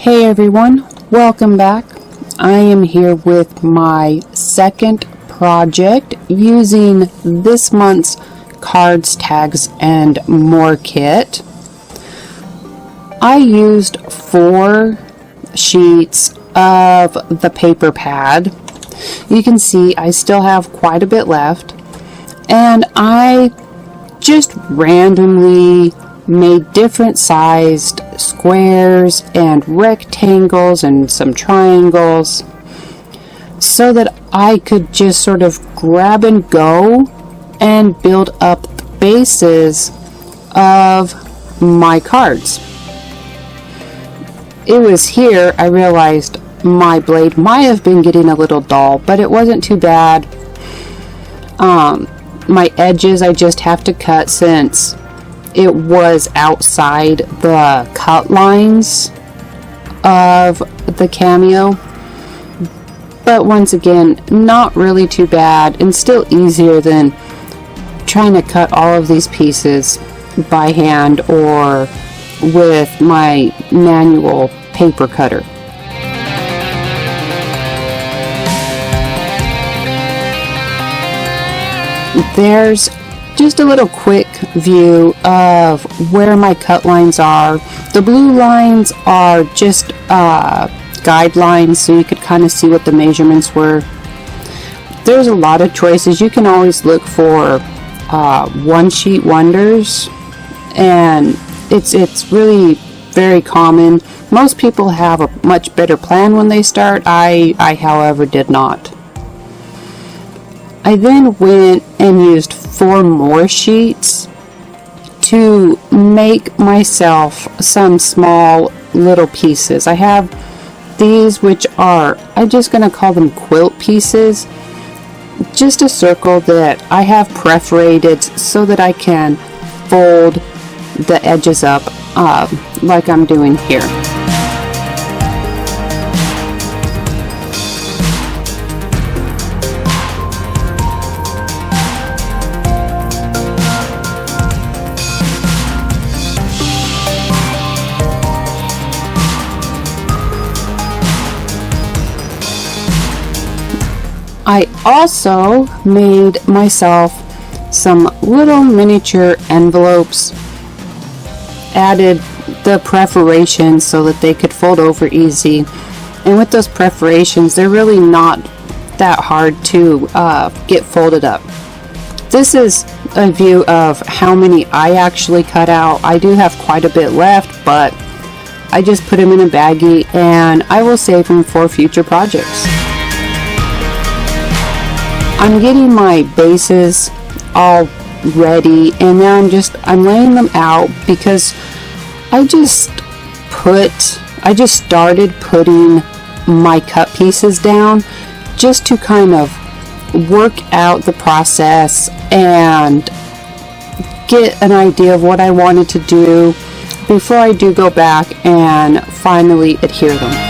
Hey everyone, welcome back. I am here with my second project using this month's cards, tags, and more kit. I used 4 sheets of the paper pad. You can see I still have quite a bit left, and I just randomly made different sized squares and rectangles and some triangles so that I could just sort of grab and go and build up the bases of my cards. It was here I realized my blade might have been getting a little dull, but it wasn't too bad. My edges I just have to cut since it was outside the cut lines of the cameo, but once again, not really too bad and still easier than trying to cut all of these pieces by hand or with my manual paper cutter. There's just a little quick view of where my cut lines are. The blue lines are just guidelines, so you could kind of see what the measurements were. There's a lot of choices. You can always look for one sheet wonders, and it's really very common. Most people have a much better plan when they start. I however did not. I then went and used 4 more sheets to make myself some small little pieces. I have these, which are, I'm just going to call them quilt pieces. Just a circle that I have perforated so that I can fold the edges up like I'm doing here. I also made myself some little miniature envelopes, added the perforations so that they could fold over easy, and with those perforations they're really not that hard to get folded up. This is a view of how many I actually cut out. I do have quite a bit left, but I just put them in a baggie and I will save them for future projects. I'm getting my bases all ready, and now I'm laying them out because I just started putting my cut pieces down just to kind of work out the process and get an idea of what I wanted to do before I do go back and finally adhere them.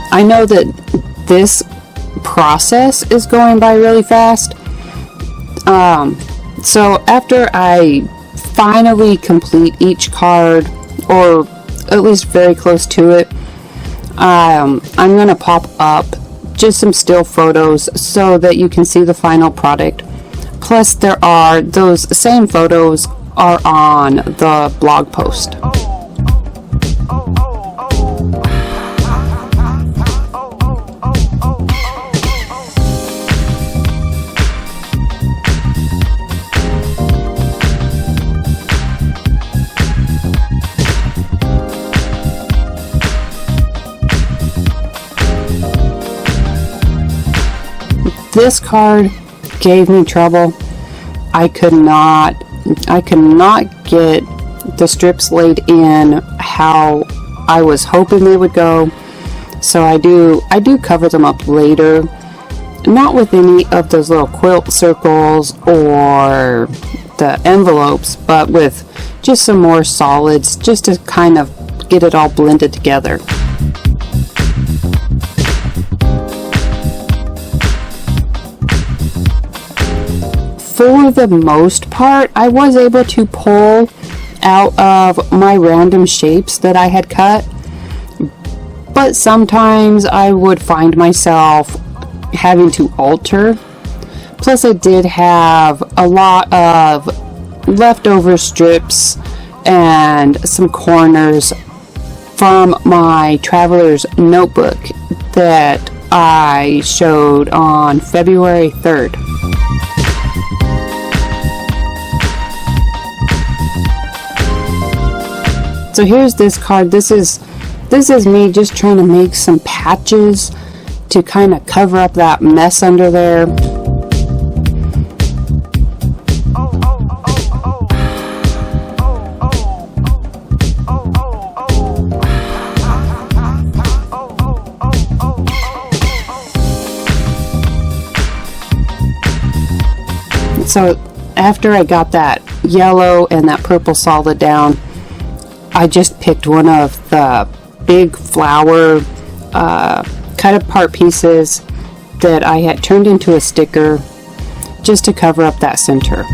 I know that this process is going by really fast. So after I finally complete each card, or at least very close to it, I'm going to pop up just some still photos so that you can see the final product. Plus, there are those same photos are on the blog post. This card gave me trouble. I could not get the strips laid in how I was hoping they would go. So I do cover them up later. Not with any of those little quilt circles or the envelopes, but with just some more solids just to kind of get it all blended together. For the most part, I was able to pull out of my random shapes that I had cut, but sometimes I would find myself having to alter. Plus, I did have a lot of leftover strips and some corners from my traveler's notebook that I showed on February 3rd. So here's this card. This is me just trying to make some patches to kind of cover up that mess under there. So after I got that yellow and that purple solid down, I just picked one of the big flower cut apart pieces that I had turned into a sticker just to cover up that center.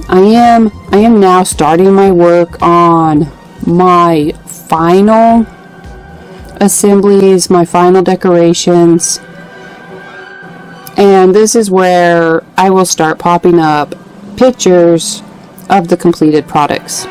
I am now starting my work on my final assemblies, my final decorations, and this is where I will start popping up pictures of the completed products.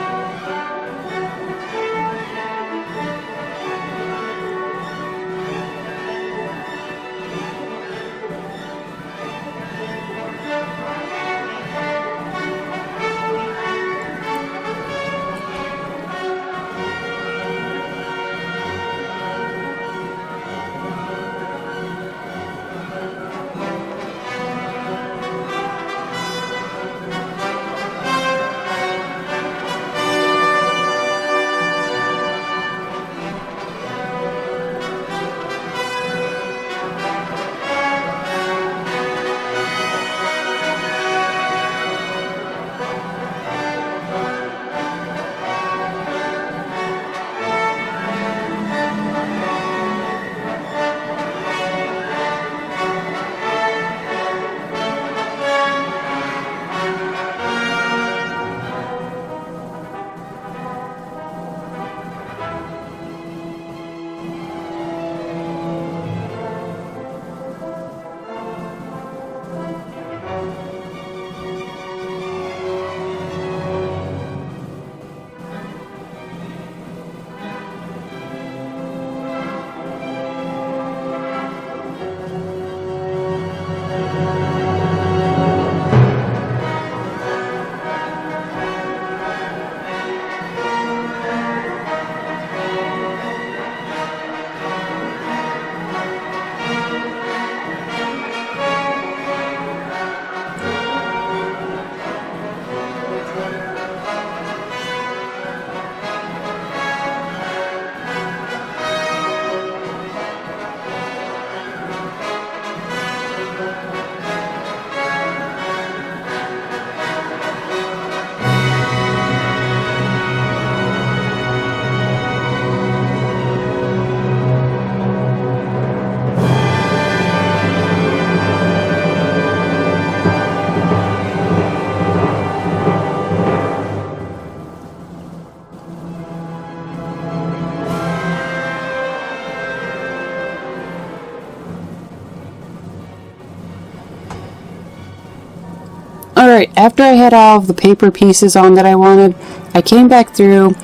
After I had all of the paper pieces on that I wanted, I came back through,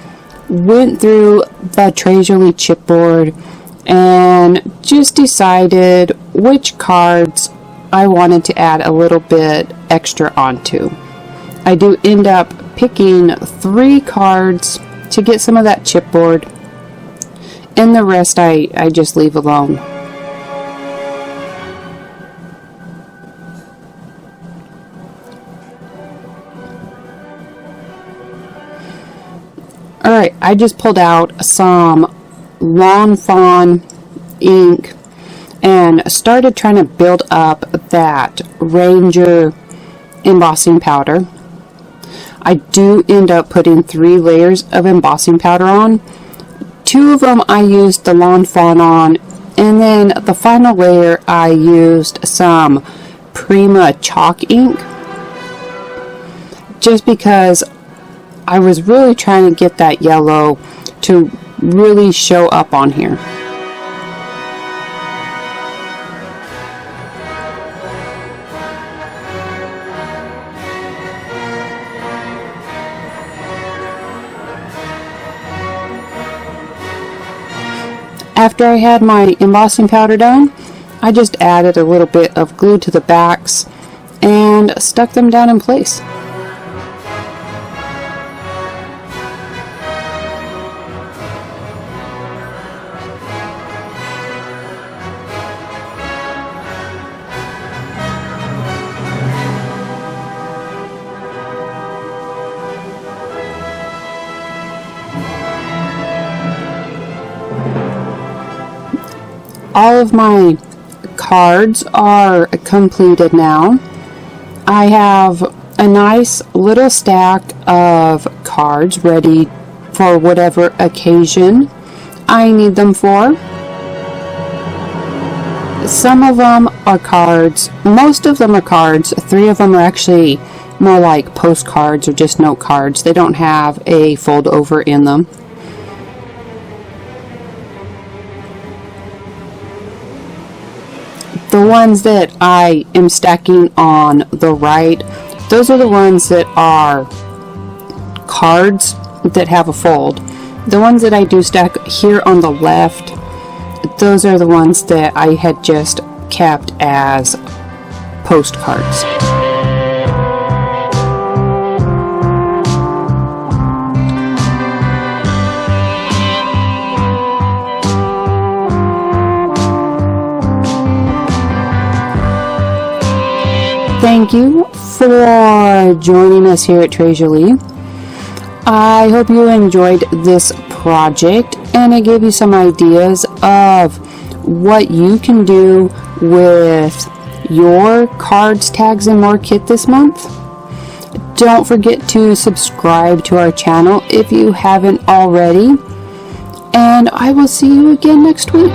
went through the Tres Jolie chipboard, and just decided which cards I wanted to add a little bit extra onto. I do end up picking 3 cards to get some of that chipboard, and the rest I just leave alone. Alright, I just pulled out some Lawn Fawn ink and started trying to build up that Ranger embossing powder. I do end up putting 3 layers of embossing powder on. 2 of them I used the Lawn Fawn on, and then the final layer I used some Prima chalk ink, just because I was really trying to get that yellow to really show up on here. After I had my embossing powder done, I just added a little bit of glue to the backs and stuck them down in place. All of my cards are completed now. I have a nice little stack of cards ready for whatever occasion I need them for. Some of them are cards, most of them are cards. 3 of them are actually more like postcards or just note cards. They don't have a fold over in them. The ones that I am stacking on the right, those are the ones that are cards that have a fold. The ones that I do stack here on the left, those are the ones that I had just kept as postcards. Thank you for joining us here at Tres Jolie. I hope you enjoyed this project and it gave you some ideas of what you can do with your cards, tags, and more kit this month. Don't forget to subscribe to our channel if you haven't already, and I will see you again next week.